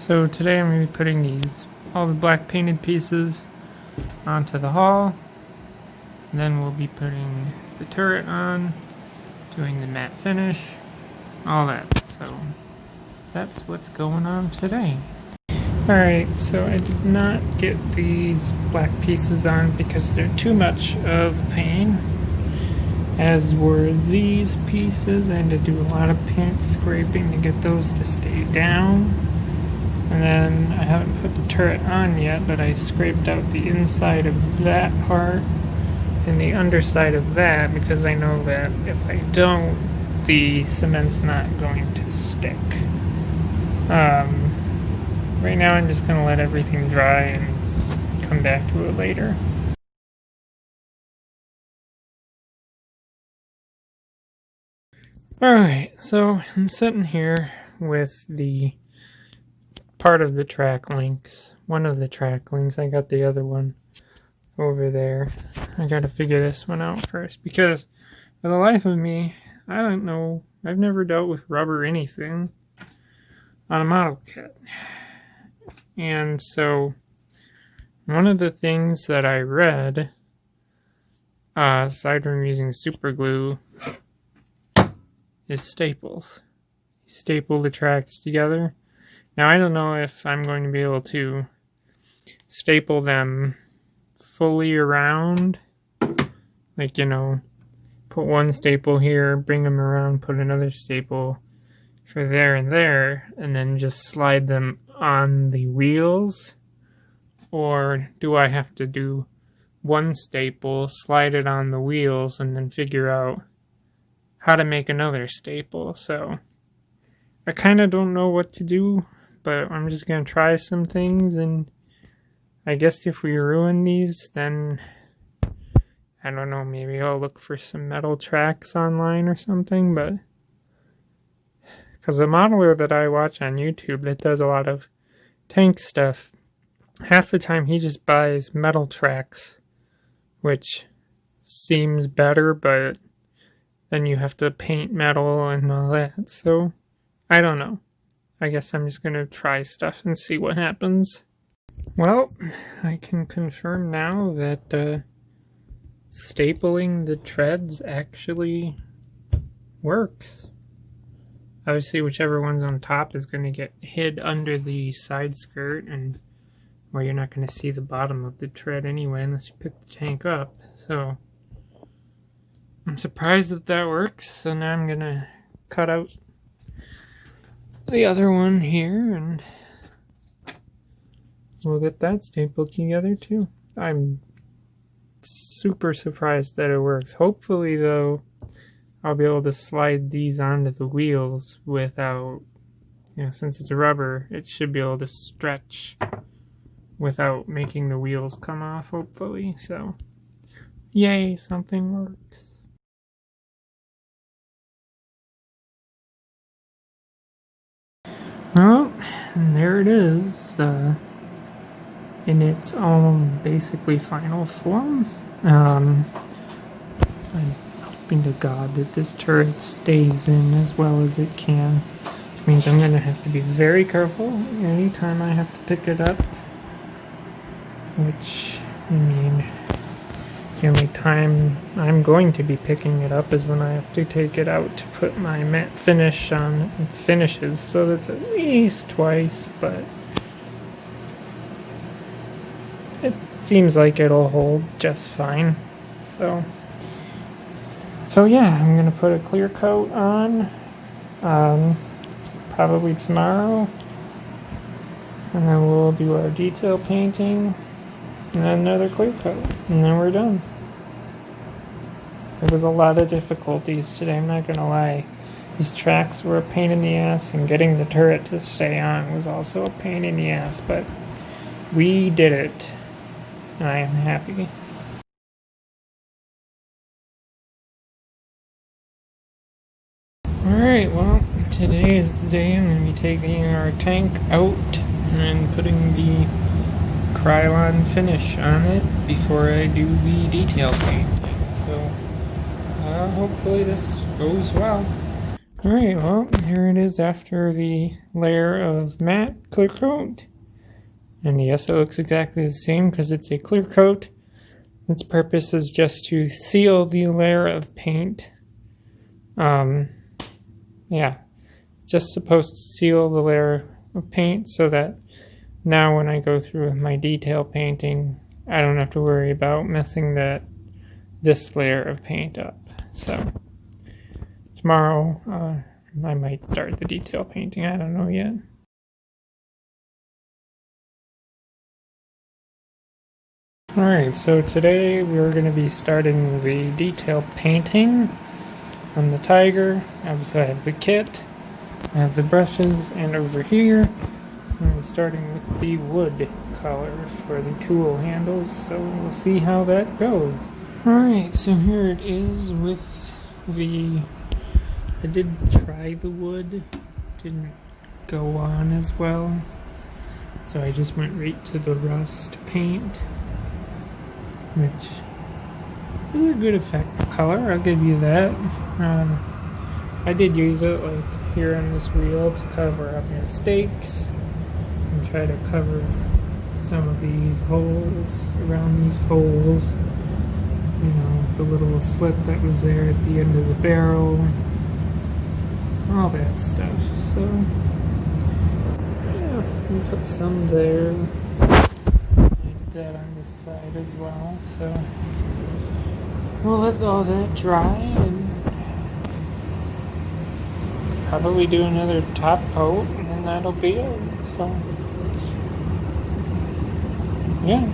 So today I'm going to be putting all the black painted pieces onto the hull. And then we'll be putting the turret on, doing the matte finish, all that. So that's what's going on today. Alright, so I did not get these black pieces on because they're too much of a pain. As were these pieces. I had to do a lot of paint scraping to get those to stay down. And then I haven't put the turret on yet, but I scraped out the inside of that part and the underside of that because I know that if I don't, the cement's not going to stick. Right now I'm just going to let everything dry and come back to it later. Alright, so I'm sitting here with the part of the track links. One of the track links. I got the other one over there. I gotta figure this one out first because for the life of me, I don't know. I've never dealt with rubber anything on a model kit. And so one of the things that I read, aside from using super glue, is staples. You staple the tracks together. Now I don't know if I'm going to be able to staple them fully around, like, you know, put one staple here, bring them around, put another staple for there and there, and then just slide them on the wheels, or do I have to do one staple, slide it on the wheels, and then figure out how to make another staple? So I kind of don't know what to do, but I'm just going to try some things, and I guess if we ruin these, then I don't know, maybe I'll look for some metal tracks online or something, but because the modeler that I watch on YouTube that does a lot of tank stuff, half the time he just buys metal tracks, which seems better, but then you have to paint metal and all that, so I don't know. I guess I'm just going to try stuff and see what happens. Well, I can confirm now that stapling the treads actually works. Obviously, whichever one's on top is going to get hid under the side skirt, and where you're not going to see the bottom of the tread anyway unless you pick the tank up. So I'm surprised that that works. So now I'm going to cut out the other one here and we'll get that stapled together too. I'm super surprised that it works. Hopefully, though, I'll be able to slide these onto the wheels without, you know, since it's rubber, it should be able to stretch without making the wheels come off, hopefully. So, yay, something works. Well, and there it is, in its own basically final form. I'm hoping to God that this turret stays in as well as it can, which means I'm going to have to be very careful anytime I have to pick it up, which, I mean, the only time I'm going to be picking it up is when I have to take it out to put my matte finish on finishes, so that's at least twice, but it seems like it'll hold just fine. So yeah, I'm gonna put a clear coat on, probably tomorrow, and then we'll do our detail painting, and then another clear coat, and then we're done. There was a lot of difficulties today, I'm not gonna lie. These tracks were a pain in the ass, and getting the turret to stay on was also a pain in the ass, but we did it, and I am happy. Alright, well, today is the day I'm going to be taking our tank out and putting the Krylon finish on it before I do the detail paint. So, hopefully this goes well. Alright, well, here it is after the layer of matte clear coat. And yes, it looks exactly the same because it's a clear coat. Its purpose is just to seal the layer of paint. Yeah, just supposed to seal the layer of paint so that now when I go through with my detail painting, I don't have to worry about messing this layer of paint up. So tomorrow, I might start the detail painting. I don't know yet. Alright, so today we're going to be starting the detail painting on the Tiger. Obviously I have the kit, I have the brushes, and over here I'm starting with the wood color for the tool handles, so we'll see how that goes. Alright, so here it is with the... I did try the wood, didn't go on as well, so I just went right to the rust paint, which is a good effect color, I'll give you that. I did use it like here on this wheel to cover up mistakes and try to cover some of these holes, around these holes, you know, the little slit that was there at the end of the barrel, all that stuff. So yeah, we put some there. That on this side as well, so we'll let all that dry and probably do another top coat and then that'll be it. So yeah,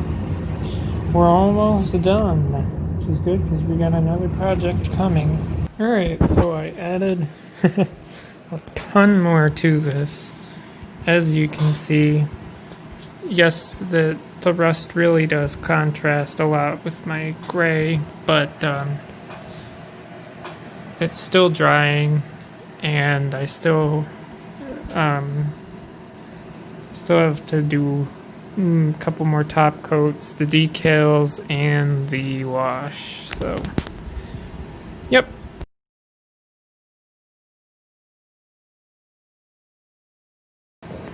we're almost done, which is good because we got another project coming. Alright, so I added a ton more to this. As you can see, yes, the rust really does contrast a lot with my gray, but it's still drying, and I still have to do a couple more top coats, the decals, and the wash. So, yep.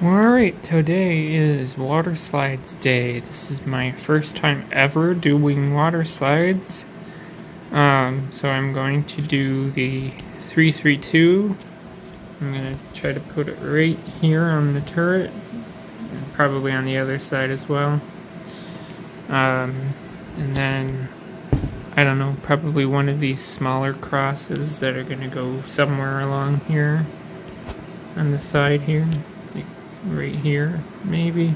Alright, today is water slides day. This is my first time ever doing water slides. So I'm going to do the 332. I'm going to try to put it right here on the turret, and probably on the other side as well. And then, I don't know, probably one of these smaller crosses that are going to go somewhere along here on the side here. Right here, maybe.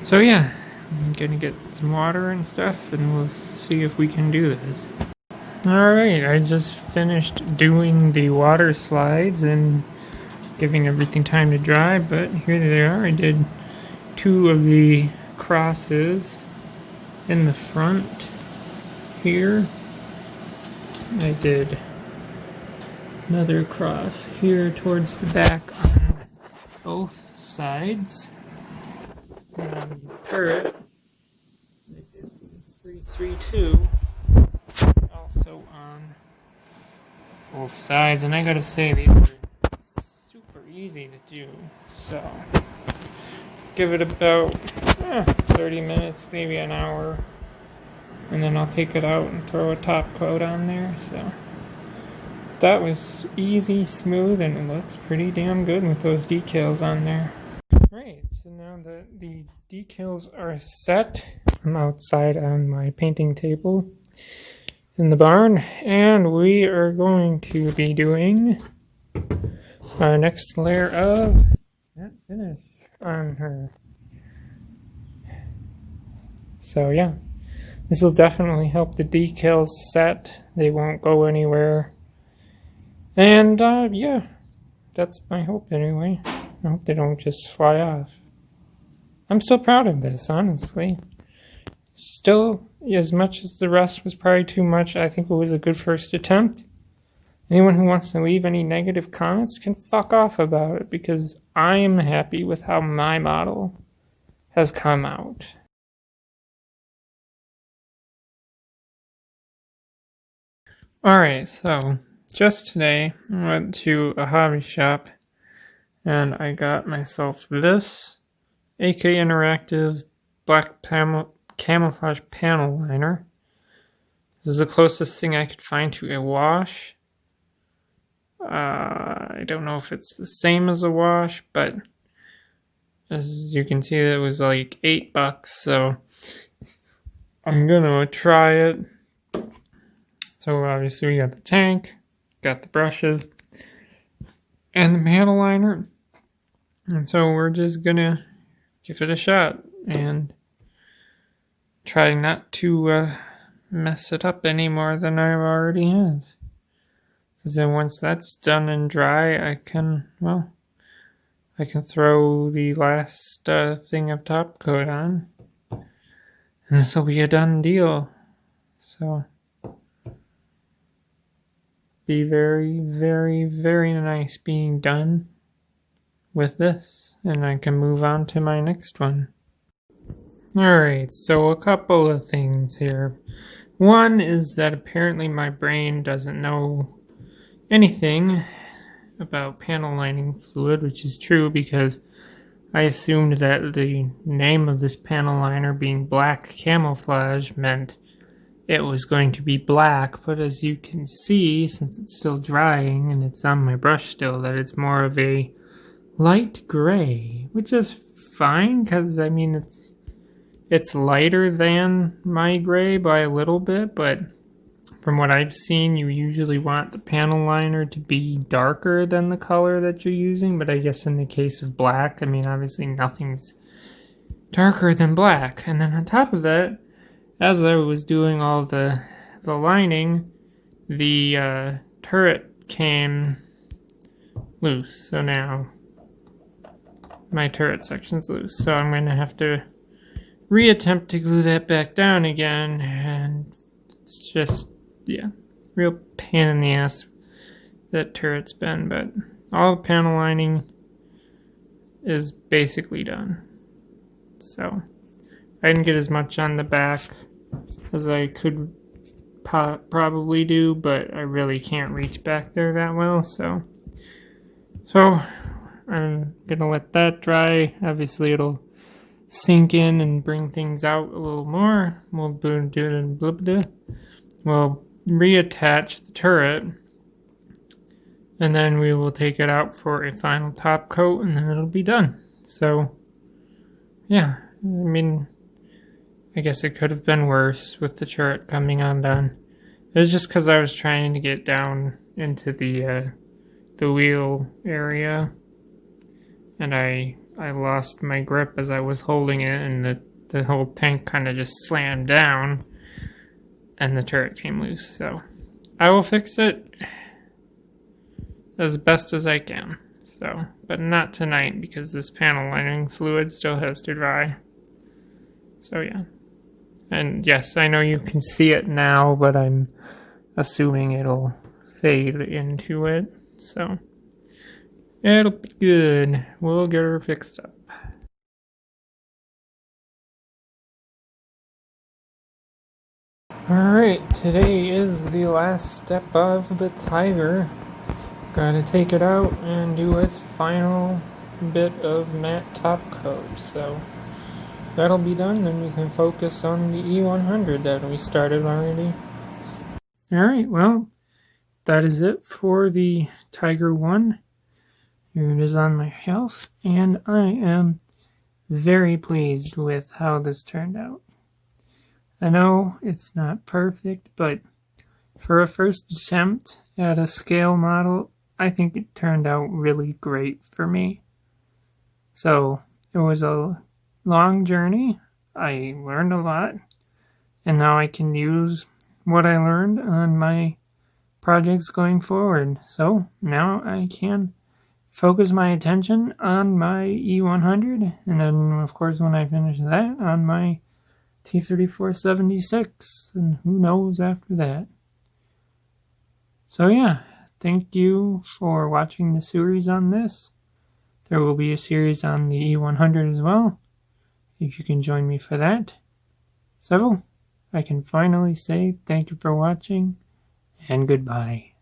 So yeah, I'm gonna get some water and stuff and we'll see if we can do this. Alright, I just finished doing the water slides and giving everything time to dry, but here they are. I did two of the crosses in the front here. I did another cross here towards the back on both sides. And on the turret, I did 332 also on both sides, and I gotta say these are super easy to do. So give it about 30 minutes, maybe an hour, and then I'll take it out and throw a top coat on there. So that was easy, smooth, and it looks pretty damn good with those decals on there. Alright, so now the decals are set. I'm outside on my painting table in the barn, and we are going to be doing our next layer of matte finish on her. So yeah, this will definitely help the decals set. They won't go anywhere. And, yeah, that's my hope anyway. I hope they don't just fly off. I'm still proud of this, honestly. Still, as much as the rest was probably too much, I think it was a good first attempt. Anyone who wants to leave any negative comments can fuck off about it, because I am happy with how my model has come out. Alright, so just today I went to a hobby shop and I got myself this AK Interactive black camouflage panel liner. This is the closest thing I could find to a wash. I don't know if it's the same as a wash, but as you can see, it was like $8, so I'm gonna try it. So obviously we got the tank, got the brushes, and the panel liner, and so we're just gonna give it a shot and try not to mess it up any more than I already have. Because then once that's done and dry, I can throw the last thing of top coat on, and this will be a done deal. So be very, very, very nice being done with this, and I can move on to my next one. Alright, so a couple of things here. One is that apparently my brain doesn't know anything about panel lining fluid, which is true because I assumed that the name of this panel liner being black camouflage meant it was going to be black, but as you can see, since it's still drying and it's on my brush still, that it's more of a light gray, which is fine because I mean it's lighter than my gray by a little bit, but from what I've seen, you usually want the panel liner to be darker than the color that you're using, but I guess in the case of black, I mean, obviously nothing's darker than black. And then on top of that, as I was doing all the lining, the turret came loose, so now my turret section's loose, so I'm going to have to reattempt to glue that back down again, and it's just, yeah, real pain in the ass that turret's been, but all the panel lining is basically done. So I didn't get as much on the back as I could probably do, but I really can't reach back there that well, so I'm gonna let that dry. Obviously it'll sink in and bring things out a little more. We'll reattach the turret, and then we will take it out for a final top coat, and then it'll be done. So yeah, I mean, I guess it could have been worse with the turret coming undone. It was just because I was trying to get down into the wheel area, and I lost my grip as I was holding it, and the whole tank kind of just slammed down, and the turret came loose. So I will fix it as best as I can. So, but not tonight because this panel lining fluid still has to dry. So yeah. And yes, I know you can see it now, but I'm assuming it'll fade into it. So it'll be good. We'll get her fixed up. Alright, today is the last step of the Tiger. Gotta take it out and do its final bit of matte top coat. So that'll be done, then we can focus on the E100 that we started already. Alright, well, that is it for the Tiger 1. Here it is on my shelf, and I am very pleased with how this turned out. I know it's not perfect, but for a first attempt at a scale model, I think it turned out really great for me. So, it was a long journey. I learned a lot, and now I can use what I learned on my projects going forward. So, now I can focus my attention on my E100, and then, of course, when I finish that, on my T3476, and who knows after that. So yeah, thank you for watching the series on this. There will be a series on the E100 as well, if you can join me for that. So, I can finally say thank you for watching, and goodbye.